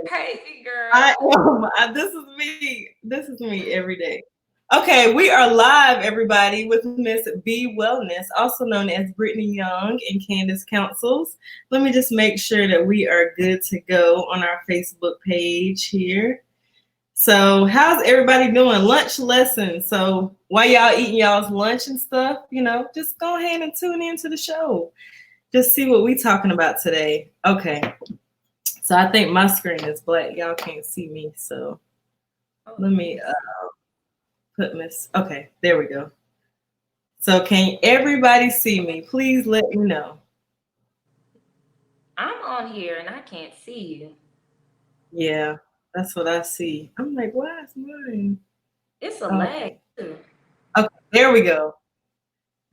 crazy, I girl. am. This is me. This is me every day. Okay, we are live, everybody, with Miss B Wellness, also known as Brittany Young and Candace Councils. Let me just make sure that we are good to go on our Facebook page here. So, how's everybody doing? Lunch lesson. So, while y'all eating y'all's lunch and stuff, just go ahead and tune into the show. Just see what we talking about today. Okay. So I think my screen is black. Y'all can't see me. So Oh, let let me me see. put this. Okay, there we go. So can everybody see me? Please let me know. I'm on here and I can't see you. Yeah, that's what I see. I'm like, why is mine? It's a lag Okay. too. Okay, there we go.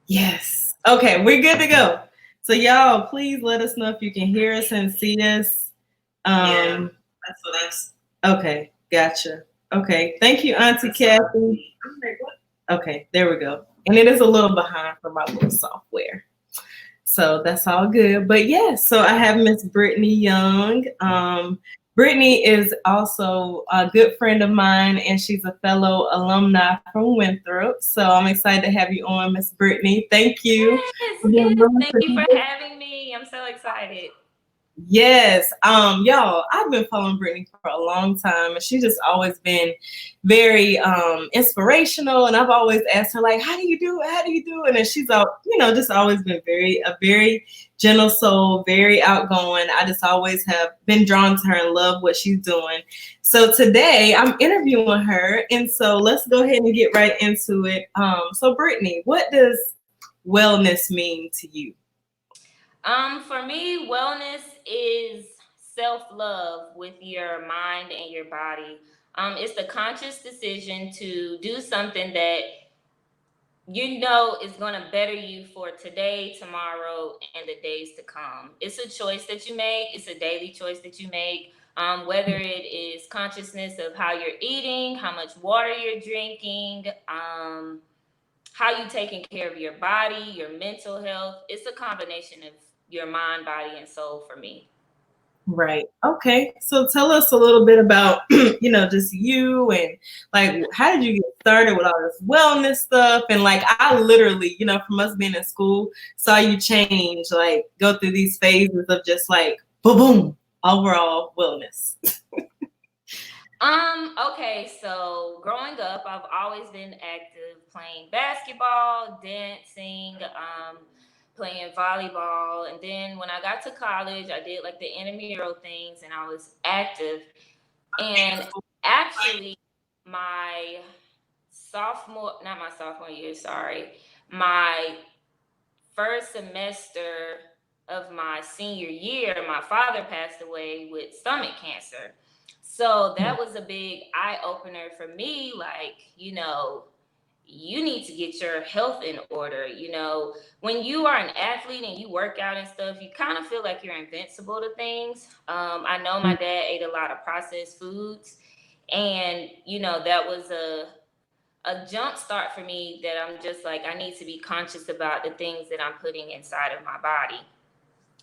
Yes. Okay, we're good to go. So y'all, please let us know if you can hear us and see us. Yeah, That's what okay, gotcha. Okay, thank you, Auntie Kathy. I'm like, what? Okay, there we go. And it is a little behind for my little software. So that's all good. But yes, so I have Miss Brittany Young. Brittany is also a good friend of mine, and she's a fellow alumni from Winthrop. So I'm excited to have you on, Miss Brittany. Thank you yes, for being yes. willing Thank to you do for this. having me. I'm so excited. Yes. Y'all, I've been following Brittany for a long time and she's just always been very inspirational. And I've always asked her, like, how do you do it? How do you do it? And she's just always been a very gentle soul, very outgoing. I just always have been drawn to her and love what she's doing. So today I'm interviewing her. And so let's go ahead and get right into it. So Brittany, what does wellness mean to you? For me, wellness is self-love with your mind and your body. It's the conscious decision to do something that you know is going to better you for today, tomorrow, and the days to come. It's a choice that you make. It's a daily choice that you make. Whether it is consciousness of how you're eating, how much water you're drinking, how you taking care of your body, your mental health. It's a combination of your mind, body, and soul for me. Right. Okay. So tell us a little bit about, just you and like, how did you get started with all this wellness stuff? And like, I literally, from us being in school, saw you change, like go through these phases of just like, boom, boom, overall wellness. Okay, so growing up, I've always been active, playing basketball, dancing, playing volleyball, and then when I got to college, I did like the intramural things, and I was active. And actually, my not my sophomore year, sorry, my first semester of my senior year, my father passed away with stomach cancer. So that was a big eye opener for me. Like, you need to get your health in order. When you are an athlete and you work out and stuff, you kind of feel like you're invincible to things. I know my dad ate a lot of processed foods, and that was a jump start for me that I'm just like, I need to be conscious about the things that I'm putting inside of my body.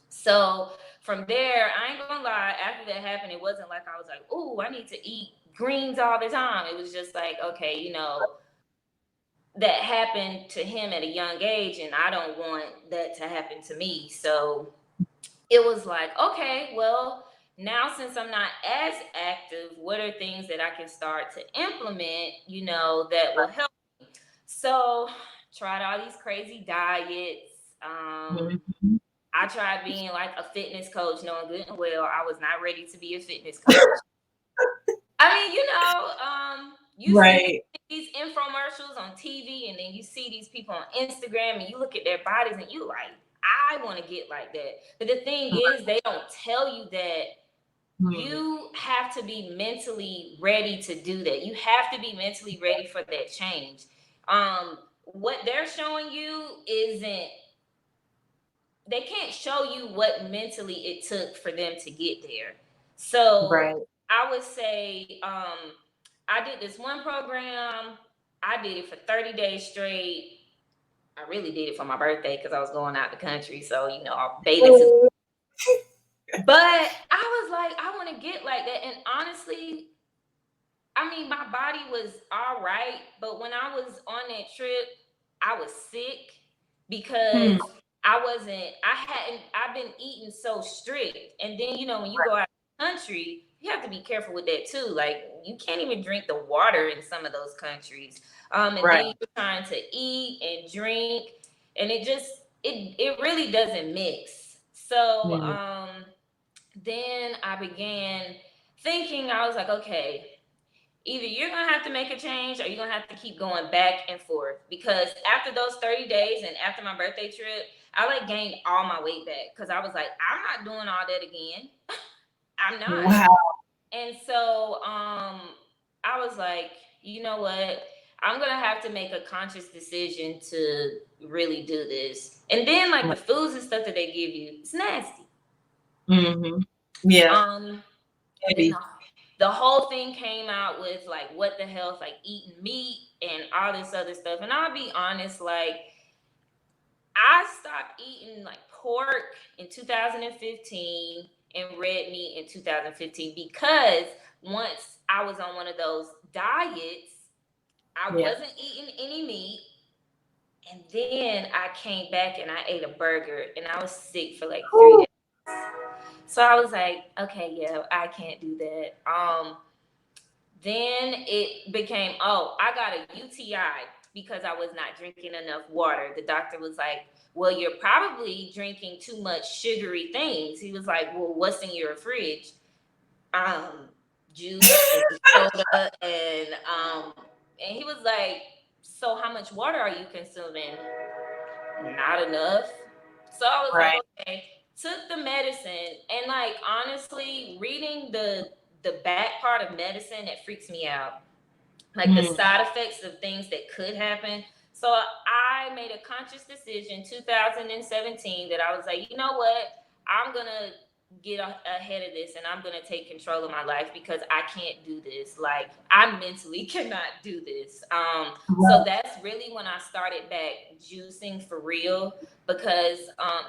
So from there, I ain't gonna lie, after that happened, it wasn't like I was like, oh, I need to eat greens all the time. It was just like, okay, that happened to him at a young age, and I don't want that to happen to me. So it was like, okay, well, now since I'm not as active, what are things that I can start to implement, that will help? So tried all these crazy diets. Mhm. I tried being like a fitness coach, knowing good and well I was not ready to be a fitness coach. I mean, you see Right. these infomercials on TV, and then you see these people on Instagram, and you look at their bodies, and you like, I want to get like that. But the thing is, they don't tell you that Mhm. you have to be mentally ready to do that. You have to be mentally ready for that change. What they're showing you isn't, they can't show you what mentally it took for them to get there. So Right. I would say, I did this one program. I did it for 30 days straight. I really did it for my birthday because I was going out the country. So, I bathing suit. But I was like, I want to get like that. And honestly, I mean, my body was all right, but when I was on that trip, I was sick because I've been eating so strict. And then, when you go out of the country, you have to be careful with that too. Like, you can't even drink the water in some of those countries. And then you're trying to eat and drink, and it really doesn't mix. So, then I began thinking, I was like, okay, either you're gonna have to make a change or you're gonna have to keep going back and forth. Because after those 30 days and after my birthday trip, I like gained all my weight back because I was like, I'm not doing all that again. I'm not. Wow. And so I was like, you know what? I'm gonna have to make a conscious decision to really do this. And then like the foods and stuff that they give you, it's nasty. Yeah. Then the whole thing came out with like what the health, like eating meat and all this other stuff. And I'll be honest, like I stopped eating like pork in 2015 and red meat in 2015 because once I was on one of those diets, I wasn't eating any meat. And then I came back and I ate a burger and I was sick for like 3 days. So I was like, okay, yeah, I can't do that. Then it became, I got a UTI because I was not drinking enough water. The doctor was like, well, you're probably drinking too much sugary things. He was like, well, what's in your fridge? Juice and soda and he was like, so how much water are you consuming? Not enough. So I was like, okay, took the medicine, and like honestly, reading the back part of medicine, it freaks me out. Like the side effects of things that could happen. So I made a conscious decision 2017 that I was like, you know what? I'm going to get ahead of this and I'm going to take control of my life because I can't do this. Like I mentally cannot do this. So that's really when I started back juicing for real, because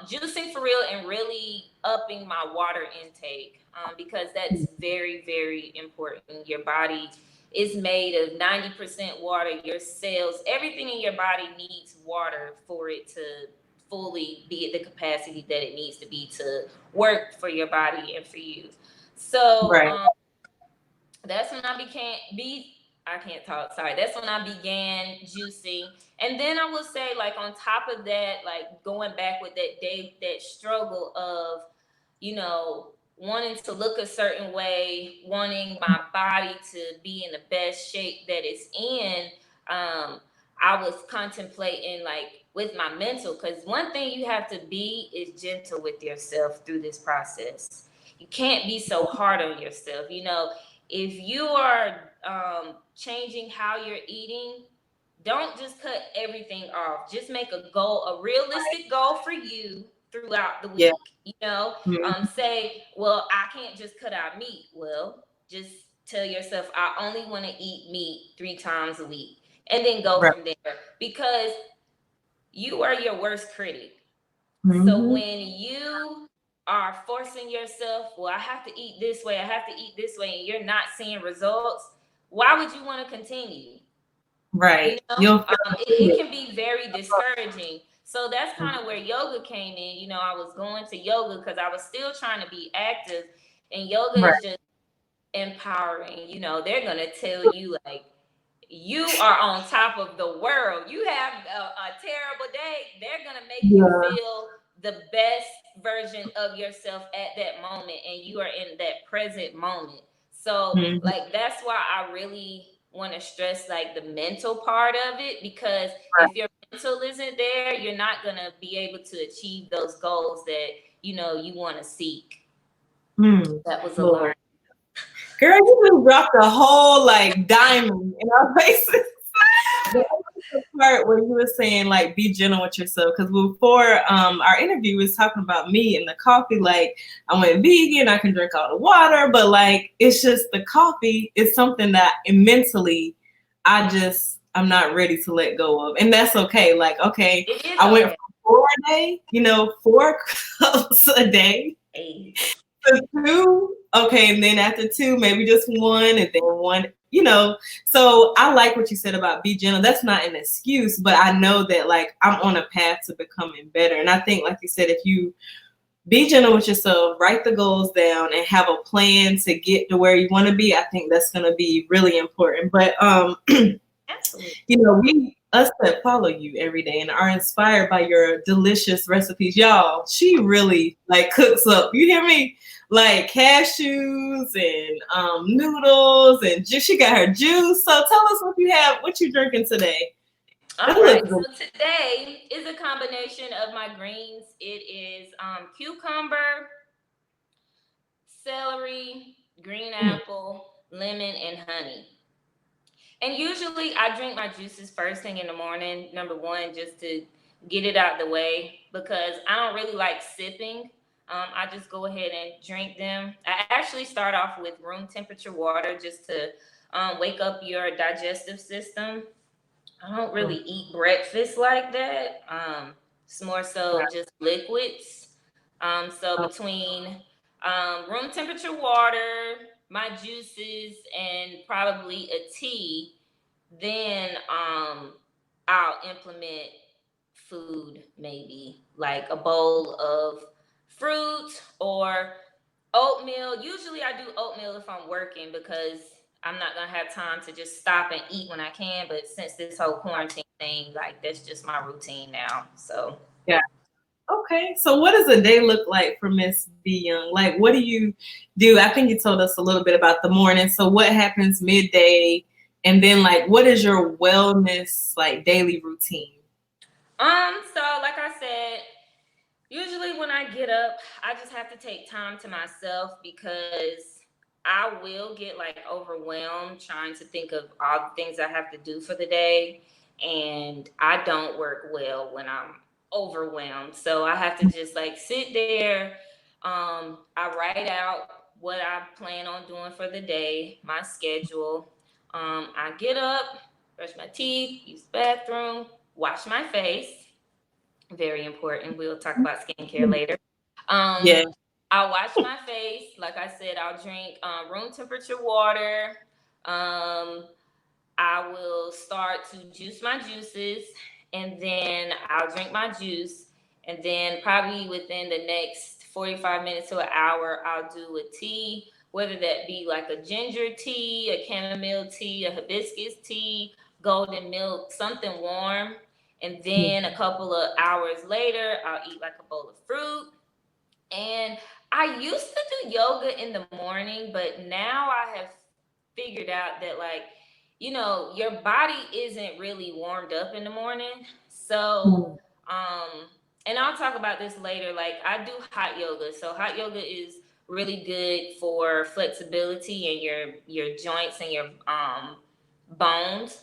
juicing for real and really upping my water intake, because that's very, very important. Your body is made of 90% water. Your cells, everything in your body needs water for it to fully be at the capacity that it needs to be to work for your body and for you. So that's when I can't talk, sorry. That's when I began juicing. And then I would say, like, on top of that, like going back with that struggle of, wanting to look a certain way, wanting my body to be in the best shape that it's in. I was contemplating like with my mental, because one thing you have to be is gentle with yourself through this process. You can't be so hard on yourself. If you are changing how you're eating, don't just cut everything off. Just make a realistic goal for you throughout the week. Say, well, I can't just cut out meat. Well, just tell yourself, I only want to eat meat 3 times a week, and then go from there, because you are your worst critic. So when you are forcing yourself, well, I have to eat this way, I have to eat this way, and you're not seeing results, why would you want to continue? Right. It can be very discouraging. So that's kind of where yoga came in. I was going to yoga because I was still trying to be active, and yoga is just empowering. They're going to tell you, like, you are on top of the world. You have a terrible day. They're going to make you feel the best version of yourself at that moment, and you are in that present moment. So like that's why I really want to stress like the mental part of it, because if your mental isn't there, you're not going to be able to achieve those goals that you want to seek. That was a lot. Girl, you just dropped a whole like diamond in our faces. The part where you were saying like be gentle with yourself, because before our interview was talking about me and the coffee, like I went vegan, I can drink all the water, but like it's just the coffee is something that mentally I'm not ready to let go of, and that's okay. Like I went from 4 a day, 4 cups a day. to two, okay, and then after two, maybe just one, and then one, you know. So I like what you said about be gentle. That's not an excuse, but I know that like I'm on a path to becoming better. And I think, like you said, if you be gentle with yourself, write the goals down, and have a plan to get to where you want to be, I think that's going to be really important. But Absolutely. you know, we us that follow you every day and are inspired by your delicious recipes, y'all. She really like cooks up. You hear me? Like cashews and noodles, and she got her juice. So tell us what you drinking today. It All right. looks So today is a combination of my greens. It is cucumber, celery, green good. apple, lemon, and honey. And usually I drink my juices first thing in the morning, number one, just to get it out the way because I don't really like sipping. I just go ahead and drink them. I actually start off with room temperature water just to wake up your digestive system. I don't really eat breakfast like that. It's more so just liquids. So between room temperature water, my juices, and probably a tea, then I'll implement food, maybe like a bowl of fruit or oatmeal. Usually I do oatmeal if I'm working because I'm not gonna have time to just stop and eat when I can. But since this whole quarantine thing, like that's just my routine now. So Yeah. Okay. So what does a day look like for Miss B Young? Like what do you do? I think you told us a little bit about the morning. So what happens midday? And then like what is your wellness like daily routine? so like I said, usually when I get up, I just have to take time to myself because I will get like overwhelmed trying to think of all the things I have to do for the day. And I don't work well when I'm overwhelmed. So I have to just like sit there. I write out what I plan on doing for the day, my schedule. I get up, brush my teeth, use the bathroom, wash my face, very important. We'll talk about skincare later. Yeah. Um, I'll wash my face. Like I said, I'll drink room temperature water. Um, I will start to juice my juices, and then I'll drink my juice. And then, probably within the next 45 minutes to an hour, I'll do a tea, whether that be like a ginger tea, a chamomile tea, a hibiscus tea, golden milk, something warm. And then a couple of hours later, I'll eat like a bowl of fruit. And I used to do yoga in the morning, but now I have figured out that, like, your body isn't really warmed up in the morning. So, and I'll talk about this later. Like, I do hot yoga. So, hot yoga is really good for flexibility in your joints and your bones.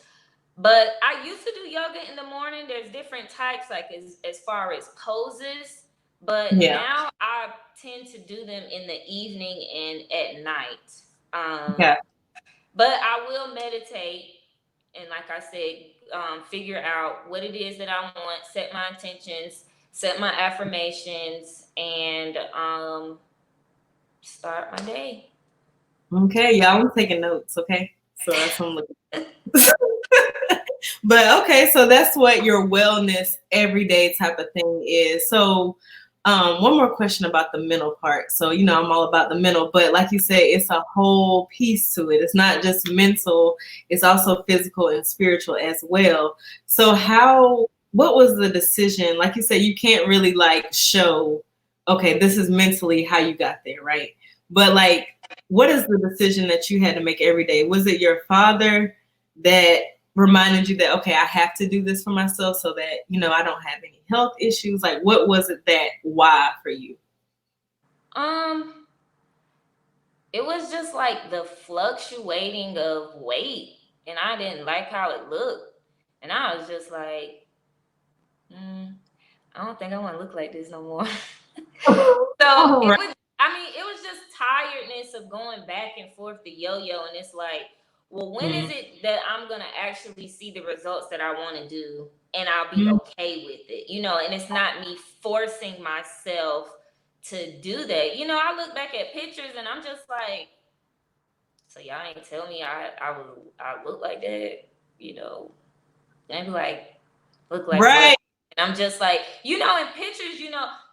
But I used to do yoga in the morning. There's different types, like as far as poses. But Yeah. now I tend to do them in the evening and at night. Yeah. But I will meditate and, like I said, figure out what it is that I want, set my intentions, set my affirmations, and start my day. Okay. Y'all, I'm taking notes. Okay. So that's what I'm looking. But okay, so that's what your wellness everyday type of thing is. So, one more question about the mental part. So, you know, I'm all about the mental, but like you said, it's a whole piece to it. It's not just mental, it's also physical and spiritual as well. So, what was the decision? Like you said, you can't really like show, okay, this is mentally how you got there, right? But like, what is the decision that you had to make every day? Was it your father that reminded you that okay, I have to do this for myself so that you know I don't have any health issues? Like what was it that why for you? Um, it was just like the fluctuating of weight, and I didn't like how it looked, and I was just like, mm, I don't think I want to look like this no more. So All it right. was, I mean, it was just tiredness of going back and forth the yo-yo, and it's like, well, when is it that I'm gonna actually see the results that I want to do, and I'll be Mhm. okay with it, And it's not me forcing myself to do that. I look back at pictures and I'm just like, so y'all ain't tell me I look like that, you know. And be like, look like what? Right. And I'm just like, in pictures,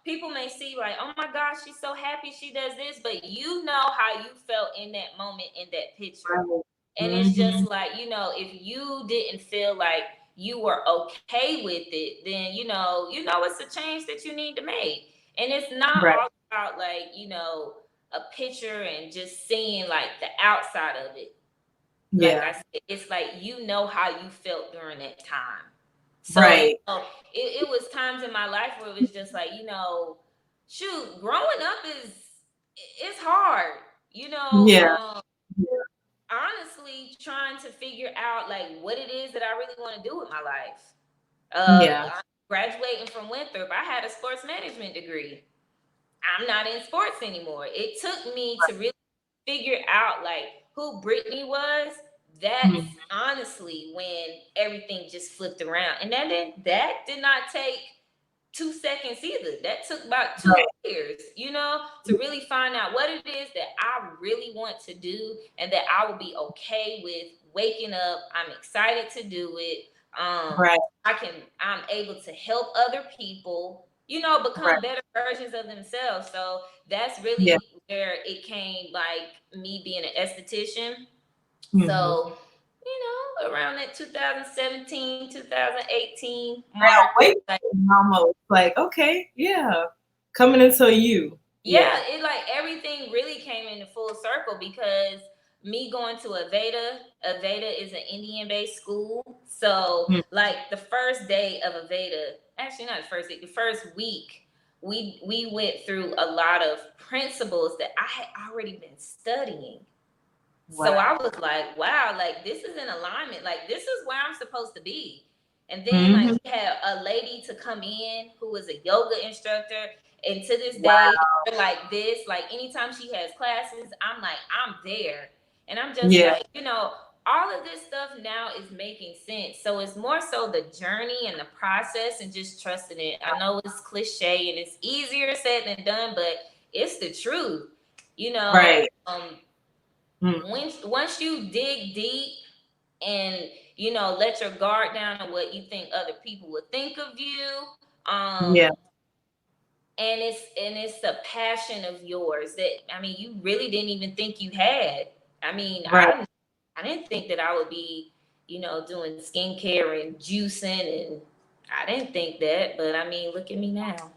people may see like, oh my gosh, she's so happy she does this, but you know how you felt in that moment in that picture. Right. And it's just Mm-hmm. like, if you didn't feel like you were okay with it, then it's a change that you need to make. And it's not Right. all about like, a picture and just seeing like the outside of it. Like Yeah. I said, it's like how you felt during that time. So Right. it was times in my life where it was just like, shoot, growing up it's hard. Yeah. Honestly trying to figure out like what it is that I really want to do with my life. Yeah. I'm graduating from Winthrop. I had a sports management degree. I'm not in sports anymore. It took me to really figure out like who Brittany was. That's Mhm. honestly when everything just flipped around. And that did not take 2 seconds either. That took about two Right. years, to really find out what it is that I really want to do and that I will be okay with waking up. I'm excited to do it. Right. I'm able to help other people, Right. become better versions of themselves. So that's Yeah. really where it came, like me being an esthetician. Mm-hmm. So, around that 2017, 2018 Now, mark, wait, like, almost like, okay, yeah, coming into you. yeah, Yeah. it like everything really came into full circle because me going to Aveda is an Indian based school. So Mm. like the first day of Aveda, actually not the first day, the first week, we went through a lot of principles that I had already been studying. So I Wow. was like, wow, like this is in alignment. Like this is where I'm supposed to be. And then like Mm-hmm. we had a lady to come in who was a yoga instructor. And to this day, Wow. like this, like anytime she has classes, I'm like, I'm there. And I'm just Yeah. like, all of this stuff now is making sense. So it's more so the journey and the process and just trusting it. I know it's cliche and it's easier said than done, but it's the truth. You know, Right. Mm. once you dig deep and let your guard down on what you think other people would think of you, Yeah. and it's a passion of yours that, I mean, you really didn't even think you had. I mean, Right. I didn't think that I would be doing skincare and juicing, and I didn't think that, but I mean, look at me now.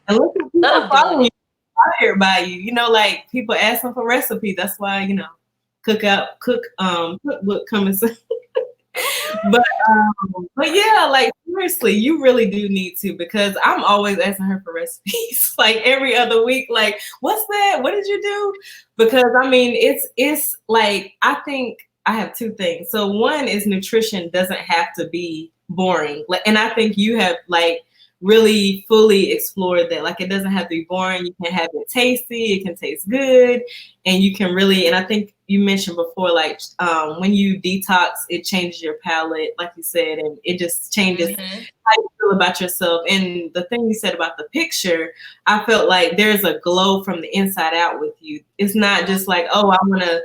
And look at people Love doing following it. you, inspired by you. Like people asking for recipes. That's why, cookbook coming soon. But but yeah, like seriously, you really do need to, because I'm always asking her for recipes like every other week. Like, what's that? What did you do? Because I mean, it's like, I think I have two things. So one is nutrition doesn't have to be boring. Like, and I think you have like really fully explored that. Like, it doesn't have to be boring. You can have it tasty, it can taste good, and you can really, and I think you mentioned before, like when you detox, it changes your palate, like you said, and it just changes Mm-hmm. how you feel about yourself. And the thing you said about the picture, I felt like there's a glow from the inside out with you. It's not just like, oh, I want to,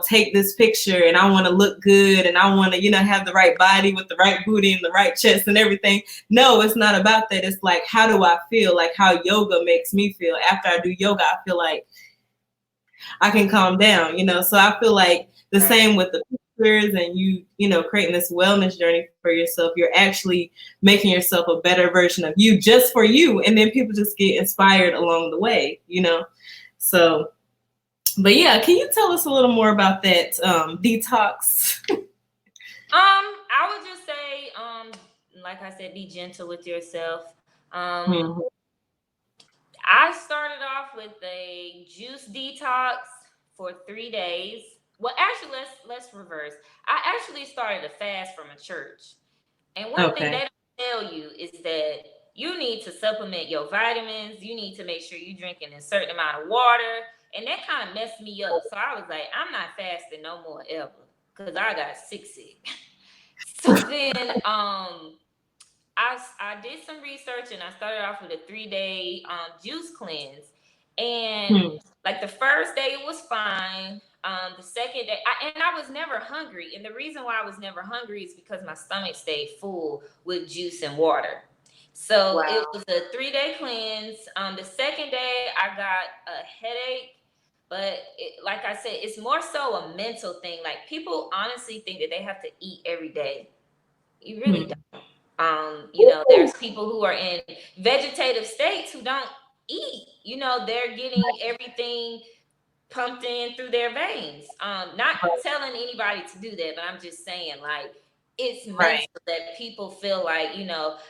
take this picture and I want to look good and I want to, have the right body with the right booty and the right chest and everything. No, it's not about that. It's like, how do I feel? Like how yoga makes me feel. After I do yoga, I feel like I can calm down, So I feel like the Right. same with the pictures and creating this wellness journey for yourself. You're actually making yourself a better version of you, just for you. And then people just get inspired along the way. So, but yeah, can you tell us a little more about that detox? I would just say, like I said, be gentle with yourself. Um, Mhm. I started off with a juice detox for 3 days. Well, actually, let's reverse. I actually started a fast from a church, and one thing Okay. they don't tell you is that you need to supplement your vitamins. You need to make sure you're drinking a certain amount of water, and that kind of messed me up. So I was like, I'm not fasting no more ever because I got sick. So then, I did some research and I started off with a 3-day juice cleanse. And Hmm. like the first day it was fine. The second day, I was never hungry. And the reason why I was never hungry is because my stomach stayed full with juice and water. So it Wow. was a 3 day cleanse. The second day I got a headache, but like I said, it's more so a mental thing. Like people honestly think that they have to eat every day. You really Hmm. don't. There's people who are in vegetative states who don't eat. They're getting everything pumped in through their veins. Not Right. telling anybody to do that, but I'm just saying, like, it's Right. mental that people feel like,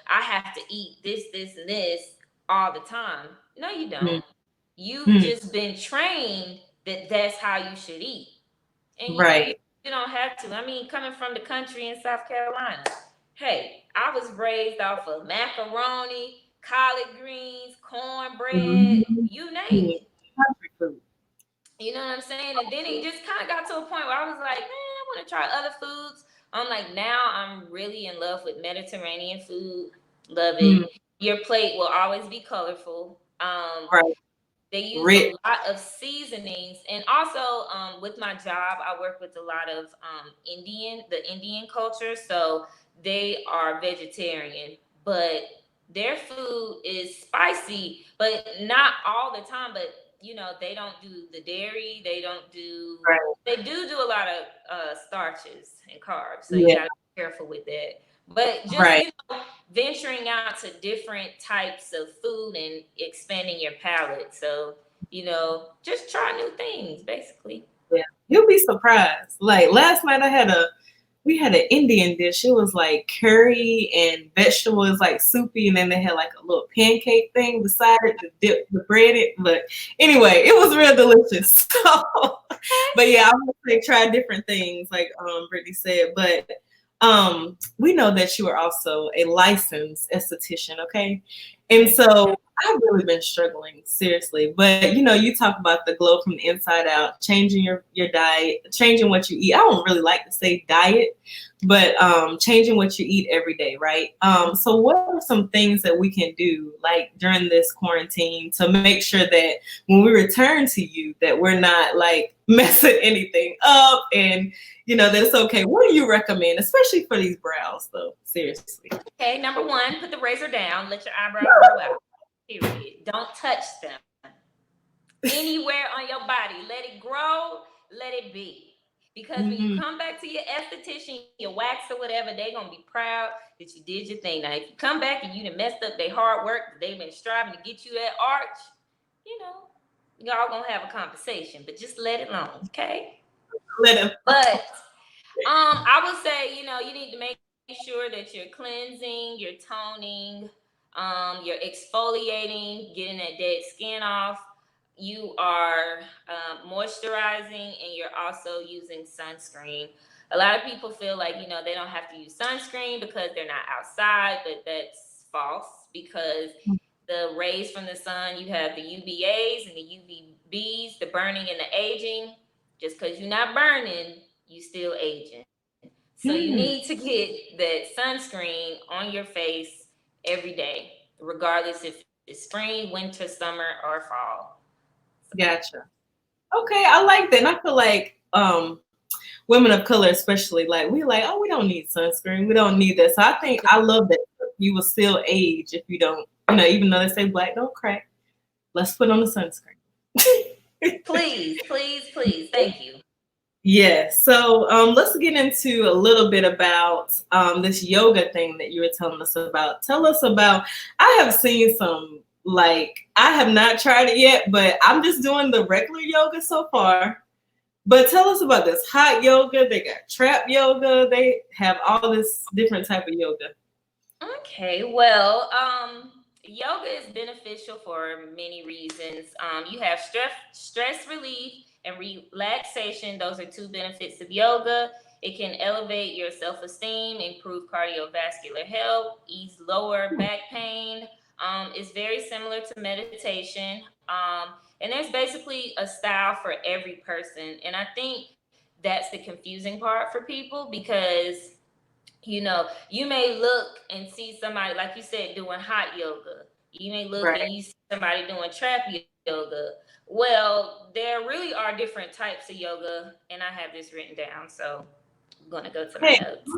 I have to eat this, this, and this all the time. No, you Hmm. don't. You've Hmm. just been trained that that's how you should eat. And Right. you don't have to. I mean, coming from the country in South Carolina, hey, I was raised off of macaroni, collard greens, cornbread, Mhm. you name Hmm. it. Country food. You know what I'm saying? And then it just kind of got to a point where I was like, man, I want to try other foods. I'm like, now I'm really in love with Mediterranean food. Love Hmm. it. Your plate will always be colorful. Right. They use a Rich. lot of seasonings, and also with my job, I work with a lot of the Indian culture, so they are vegetarian, but their food is spicy, but not all the time. But they don't do the dairy. They don't do. Right. They do a lot of starches and carbs, so you Yeah. got to be careful with that. But just Right. venturing out to different types of food and expanding your palate. So, just try new things, basically. Yeah. You'll be surprised. Like last night, we had an Indian dish. It was like curry and vegetables, like soupy, and then they had like a little pancake thing beside it to dip the bread in. But anyway, it was real delicious. So, but yeah, I would say try different things, like Brittany said. But we know that you are also a licensed esthetician, okay? And so I've really been struggling seriously. But you talk about the glow from the inside out, changing your diet, changing what you eat. I don't really like to say diet, but changing what you eat every day, right? So what are some things that we can do like during this quarantine to make sure that when we return to you that we're not like messing anything up, and that it's okay? What do you recommend, especially for these brows though? Seriously. Okay, number one, put the razor down, let your eyebrows grow out. Period. Don't touch them anywhere on your body. Let it grow, let it be. Because when you Mhm. come back to your esthetician, your wax or whatever, they're gonna be proud that you did your thing. Now, if you come back and you done messed up their hard work, they've been striving to get you that arch, you know, y'all gonna have a conversation, but just let it alone, okay? Let him. But I would say, you need to make sure that you're cleansing, you're toning, you're exfoliating, getting that dead skin off. You are moisturizing, and you're also using sunscreen. A lot of people feel like, they don't have to use sunscreen because they're not outside, but that's false because the rays from the sun, you have the UVAs and the UVBs, the burning and the aging. Just because you're not burning, you still aging. So you need to Mm, get that sunscreen on your face every day, regardless if it's spring, winter, summer, or fall. gotcha. Okay, I like that. And I feel like women of color especially, like we like, oh, we don't need sunscreen. We don't need that. So I think I love that you will still age if you don't, even though they say black don't crack, let's put on the sunscreen. Please, please, please. Thank you. Yeah. So let's get into a little bit about this yoga thing that you were telling us about. Tell us about. I have seen some. Like I have not tried it yet, but I'm just doing the regular yoga so far. But tell us about this hot yoga. They got trap yoga. They have all this different type of yoga. Okay, well, yoga is beneficial for many reasons. You have stress relief and relaxation. Those are two benefits of yoga. It can elevate your self-esteem, improve cardiovascular health, ease lower back pain. It's very similar to meditation. And there's basically a style for every person. And I think that's the confusing part for people because you may look and see somebody, like you said, doing hot yoga. You may look Right. and you see somebody doing trap yoga. yoga. Well, there really are different types of yoga, and I have this written down, so I'm gonna go to my Hey, notes.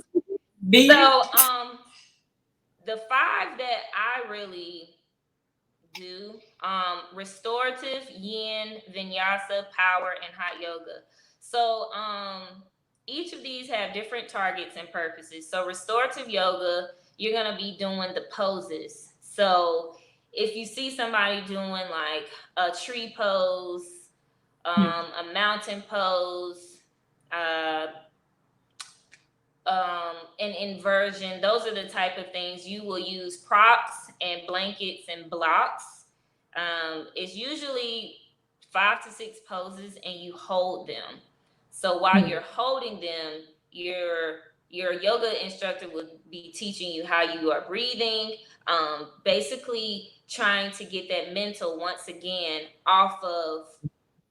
B. So, the five that I really do, restorative, yin, vinyasa, power, and hot yoga. So, each of these have different targets and purposes. So, restorative yoga, you're gonna be doing the poses. So, if you see somebody doing like a tree pose, a mountain pose, uh, an inversion, those are the type of things you will use props and blankets and blocks. It's usually 5 to 6 poses and you hold them. So while you're holding them, your yoga instructor will be teaching you how you are breathing, basically trying to get that mental once again off of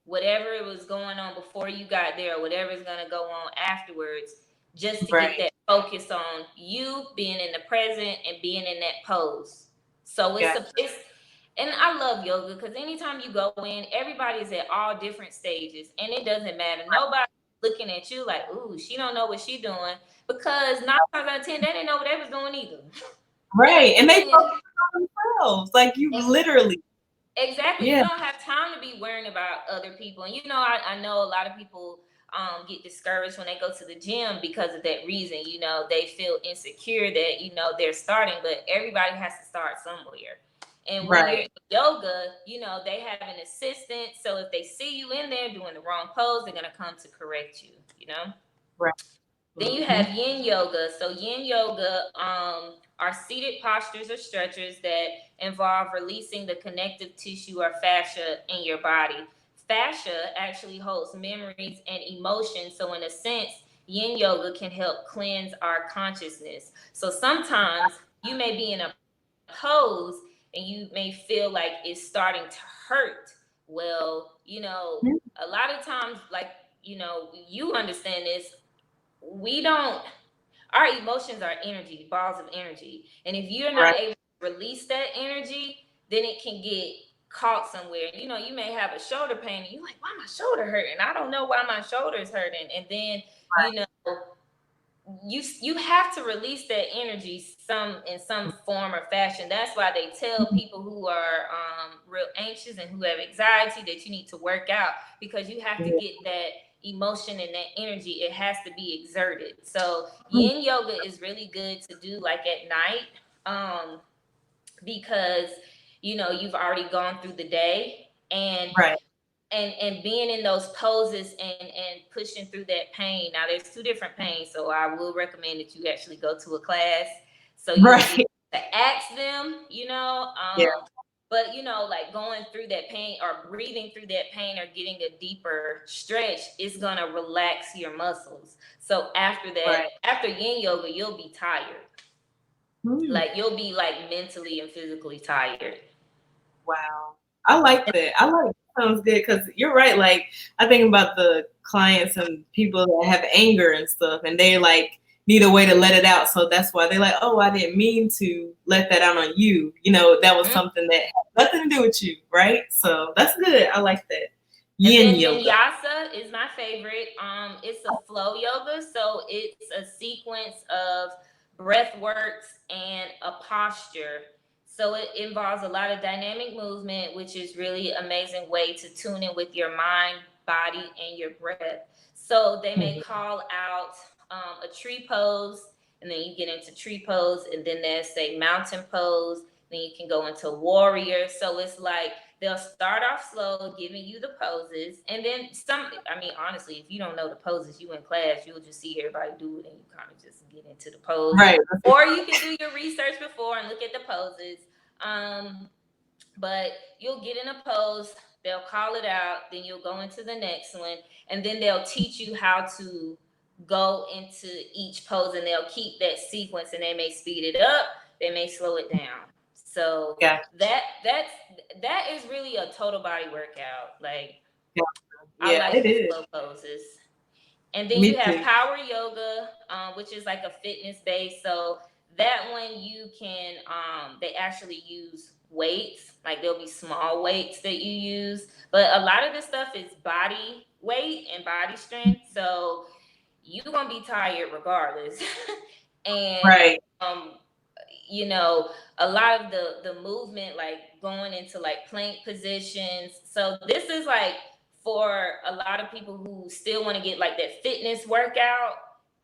whatever it was going on before you got there or whatever is going to go on afterwards, just to get Right. that focus on you being in the present and being in that pose. So Got it's and I love yoga because anytime you go in, everybody's at all different stages and it doesn't matter. Nobody looking at you like, ooh, she don't know what she doing, because 9 times out of 10 they didn't know what they was doing either. right. And they And focus on themselves. Like you literally. exactly. You Yeah. don't have time to be worrying about other people. And I know a lot of people get discouraged when they go to the gym because of that reason. They feel insecure that, they're starting, but everybody has to start somewhere. And when you're Right. in yoga, they have an assistant. So if they see you in there doing the wrong pose, they're going to come to correct you. Right. Then you Mm-hmm. have yin yoga. So yin yoga are seated postures or stretchers that involve releasing the connective tissue or fascia in your body. Fascia actually holds memories and emotions. So in a sense, yin yoga can help cleanse our consciousness. So sometimes you may be in a pose and you may feel like it's starting to hurt. Well, a lot of times, like, you understand this, we don't our emotions are energy, balls of energy, and if you're not Right. able to release that energy, then it can get caught somewhere. You may have a shoulder pain and you're like, why my shoulder hurting? I don't know why my shoulder is hurting. And then you know you have to release that energy in some form or fashion. That's why they tell people who are real anxious and who have anxiety that you need to work out, because you have to Yeah. get that emotion and that energy. It has to be exerted. So yin yoga is really good to do like at night, because you've already gone through the day, and Right. being in those poses and pushing through that pain. Now there's two different pains, so I will recommend that you actually go to a class so you'll be Right. able to ask them, Yeah. but like going through that pain or breathing through that pain or getting a deeper stretch is going to relax your muscles. So after that, Right. after yin yoga, you'll be tired. Hmm. Like you'll be like mentally and physically tired. Wow. I like that. I like sounds good because you're right. Like I think about the clients and people that have anger and stuff, and they like need a way to let it out. So that's why they're like, "Oh, I didn't mean to let that out on you." That was something that had nothing to do with you, right? So that's good. I like that. And Yin then yoga. vinyasa is my favorite. It's a flow yoga, so it's a sequence of breath works and a posture. So it involves a lot of dynamic movement, which is really amazing way to tune in with your mind, body, and your breath. So they may Mhm. call out a tree pose, and then you get into tree pose, and then there's say mountain pose. Then you can go into warrior. So it's like they'll start off slow, giving you the poses, and then some. I mean, honestly, if you don't know the poses, you in class, you'll just see everybody do it, and you kind of just get into the pose. Right. Or you can do your research before and look at the poses. But you'll get in a pose, they'll call it out, then you'll go into the next one, and then they'll teach you how to go into each pose, and they'll keep that sequence, and they may speed it up, they may slow it down. So Gotcha. that is really a total body workout. Like, Gotcha. I Yeah, like it the is. slow poses. And then you Me have too. power yoga, which is like a fitness base. So that one you can, they actually use weights. Like there'll be small weights that you use, but a lot of this stuff is body weight and body strength. So you're gonna be tired regardless. And Right. um, you know, a lot of the movement, like going into like plank positions. So this is like for a lot of people who still want to get like that fitness workout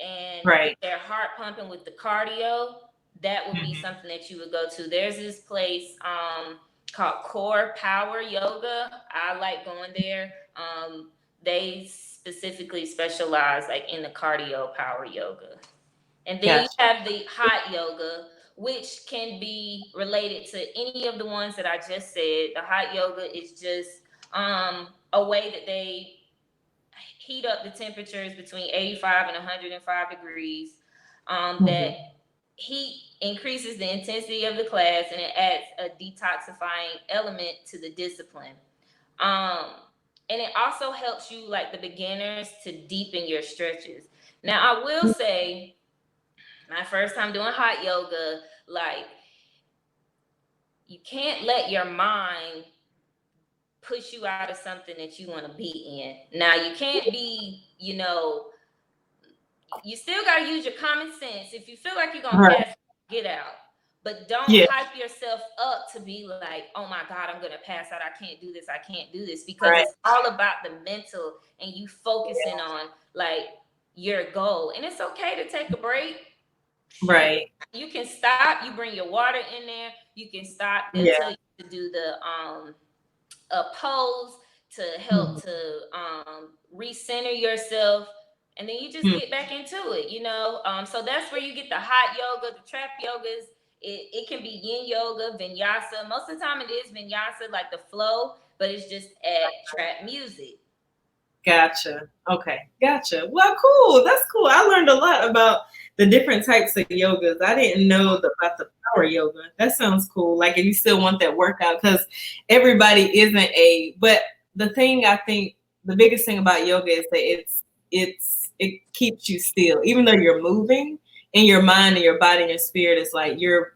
and get Right. their heart pumping with the cardio. That would be Hmm. something that you would go to. There's this place called Core Power Yoga. I like going there. They specifically specialize like in the cardio power yoga. And then you Gotcha. have the hot yoga, which can be related to any of the ones that I just said. The hot yoga is just a way that they heat up the temperatures between 85 and 105 degrees. That Hmm. heat increases the intensity of the class and it adds a detoxifying element to the discipline. Um, and it also helps you, like the beginners, to deepen your stretches. Now, I will say, my first time doing hot yoga, like you can't let your mind push you out of something that you want to be in. Now, you can't be, you still got to use your common sense. If you feel like you're going to Right. pass, get out. But don't Yeah. hype yourself up to be like, oh my God, I'm going to pass out. I can't do this. I can't do this. Because Right. it's all about the mental and you focusing Yeah. on like your goal. And it's okay to take a break. Shoot, Right. you can stop. You bring your water in there. You can stop. They'll Yeah. tell you to do the a pose to help Hmm. to recenter yourself, and then you just get back into it. So that's where you get the hot yoga, the trap yogas. It can be yin yoga, vinyasa. Most of the time, it is vinyasa, like the flow, but it's just at trap music. Gotcha. Okay. Gotcha. Well, cool. That's cool. I learned a lot about the different types of yogas. I didn't know about the power yoga. That sounds cool. Like if you still want that workout, because everybody isn't but the thing I think the biggest thing about yoga is that it keeps you still, even though you're moving in your mind and your body and your spirit is like you're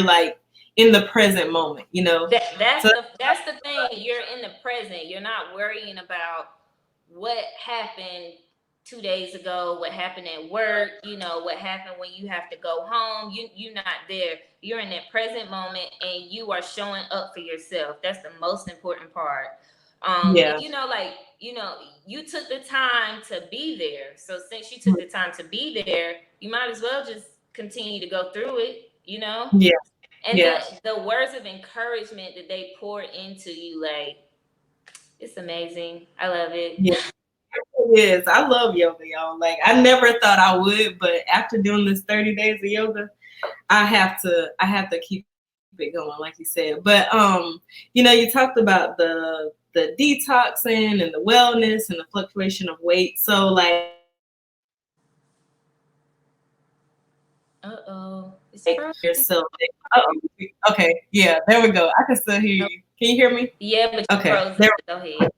like in the present moment, you know? That that's So the that's the thing. You're in the present. You're not worrying about what happened 2 days ago, what happened at work, what happened when you have to go home. You're not there. You're in that present moment and you are showing up for yourself. That's the most important part. And yeah. you took the time to be there. So since you took the time to be there, you might as well just continue to go through it. Yeah. And Yeah. the words of encouragement that they pour into you, like, it's amazing. I love it. Yeah. It is. I love yoga, y'all. Like I never thought I would, but after doing this 30 days of yoga, I have to keep it going, like you said. But you talked about the detoxing and the wellness and the fluctuation of weight. So like Uh-oh. It's yourself. frozen. Okay, yeah, there we go. I can still hear Nope. you. Can you hear me? Yeah, but you Okay, frozen. there. Go ahead.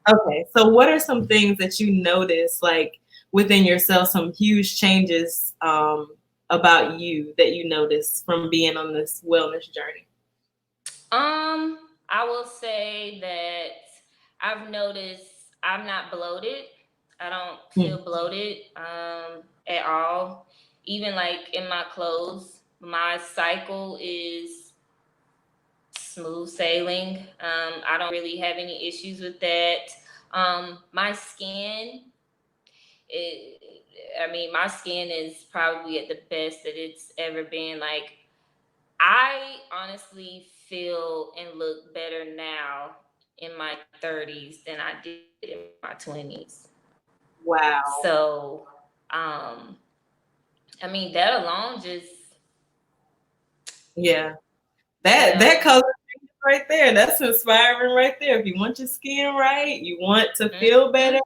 Okay, so what are some things that you notice, like within yourself, some huge changes about you that you notice from being on this wellness journey? I will say that I've noticed I'm not bloated. I don't Mm. feel bloated at all. Even like in my clothes, my cycle is smooth sailing. I don't really have any issues with that. My skin, my skin is probably at the best that it's ever been. Like, I honestly feel and look better now in my 30s than I did in my 20s. Wow. So, um, that alone just, Yeah. you That know, color right there, that's inspiring right there. If you want your skin right, you want to feel mhm. better,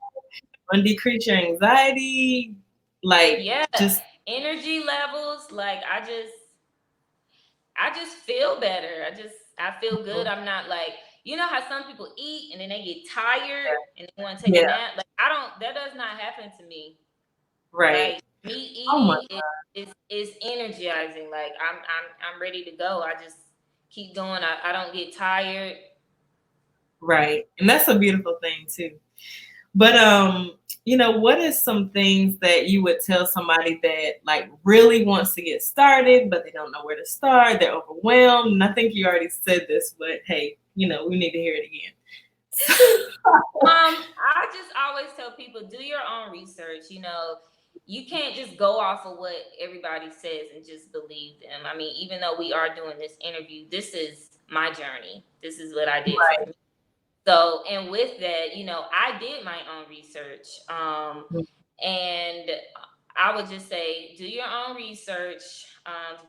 want to decrease your anxiety, like Yeah, just energy levels. Like, I just feel better. I feel good. I'm not like, how some people eat and then they get tired and they want to take a yeah, nap. Like, I don't. That does not happen to me. right. Like, me Oh my eating is energizing. Like, I'm ready to go. I just keep doing. I don't get tired. Right. And that's a beautiful thing too. But what is some things that you would tell somebody that like really wants to get started, but they don't know where to start, they're overwhelmed? And I think you already said this, but hey, we need to hear it again. I just always tell people, do your own research. You can't just go off of what everybody says and just believe them. I mean, even though we are doing this interview, this is my journey. This is what I did for Right. me. So, and with that, I did my own research. And I would just say, do your own research.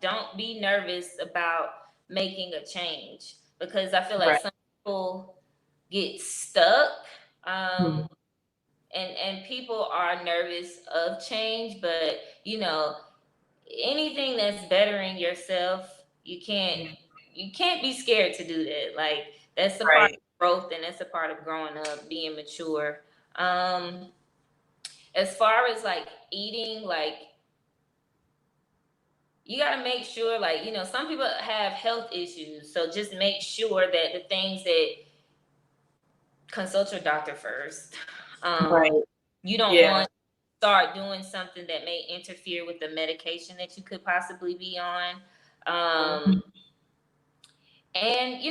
Don't be nervous about making a change, because I feel like Right. some people get stuck. Mhm. Um, and people are nervous of change, but anything that's bettering yourself, you can't be scared to do that. Like, that's a part Right. of growth, and that's a part of growing up, being mature. As far as like eating, like, you got to make sure, like, some people have health issues, so just make sure that the things that, consult your doctor first. Right. You don't Yeah. want to start doing something that may interfere with the medication that you could possibly be on. Mhm. And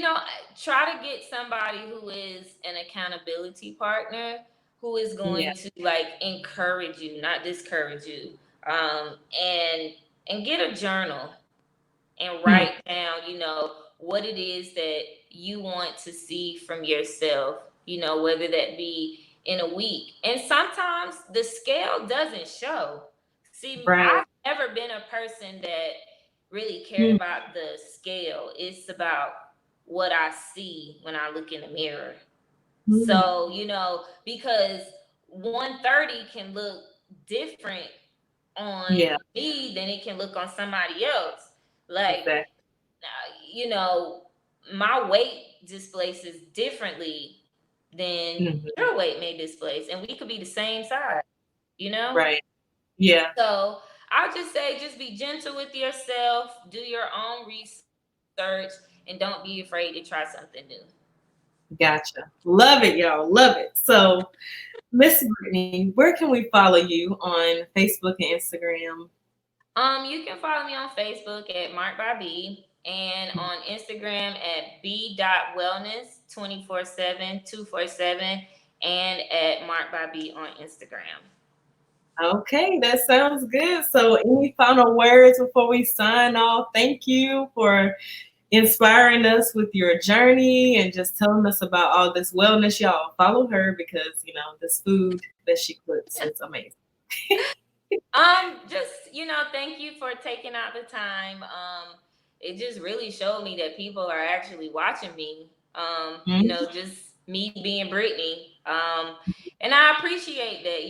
try to get somebody who is an accountability partner, who is Yeah. going to like encourage you, not discourage you. And get a journal and Hmm. write down, what it is that you want to see from yourself, whether that be in a week. And sometimes the scale doesn't show. See, Right. I've never been a person that really cared Hmm. about the scale. It's about what I see when I look in the mirror. Hmm. So, because 130 can look different on Yeah. me than it can look on somebody else. Like, Exactly. you know, my weight displaces differently than Mhm. your weight may displace, and we could be the same size, you know? Right. Yeah. So I'll just say, just be gentle with yourself, do your own research, and don't be afraid to try something new. Gotcha. Love it, y'all. Love it. So, Miss Brittany, where can we follow you on Facebook and Instagram? You can follow me on Facebook at Mark by B, and on Instagram at b.wellness 247 and at Mark by B on Instagram. Okay, that sounds good. So, any final words before we sign off? Thank you for inspiring us with your journey and just telling us about all this wellness. Y'all follow her because this food that she cooks is amazing. Just, thank you for taking out the time. It just really showed me that people are actually watching me. Mhm. Just me being Brittany. And I appreciate that.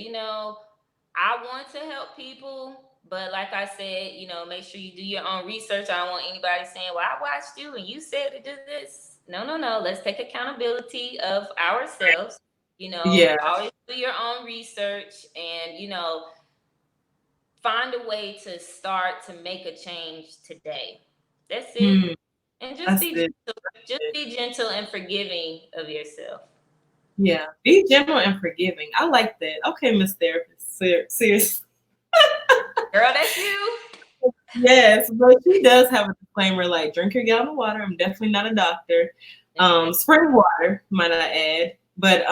I want to help people, but like I said, make sure you do your own research. I don't want anybody saying, "Well, I watched you and you said to do this." No, no, no. Let's take accountability of ourselves. Yeah. Always do your own research, and find a way to start to make a change today. That's it. Hmm. And just That's be good. gentle. Just be gentle and forgiving of yourself. Yeah. Be gentle and forgiving. I like that. Okay, Miss Therapist. Serious. Girl, that's you. Yes, but she does have a disclaimer like drink your gallon of water. I'm definitely not a doctor. Okay. Spring water, might I add. But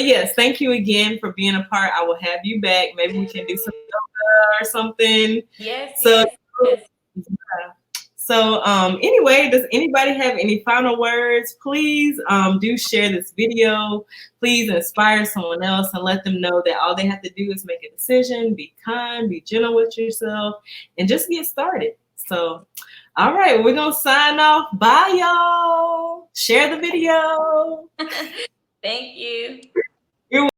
yes, thank you again for being a part. I will have you back. Maybe we can do some yoga or something. Yes, So yes, yes. yeah. So anyway, does anybody have any final words? Please do share this video. Please inspire someone else and let them know that all they have to do is make a decision, be kind, be gentle with yourself, and just get started. So, all right, we're going to sign off. Bye, y'all. Share the video. Thank you.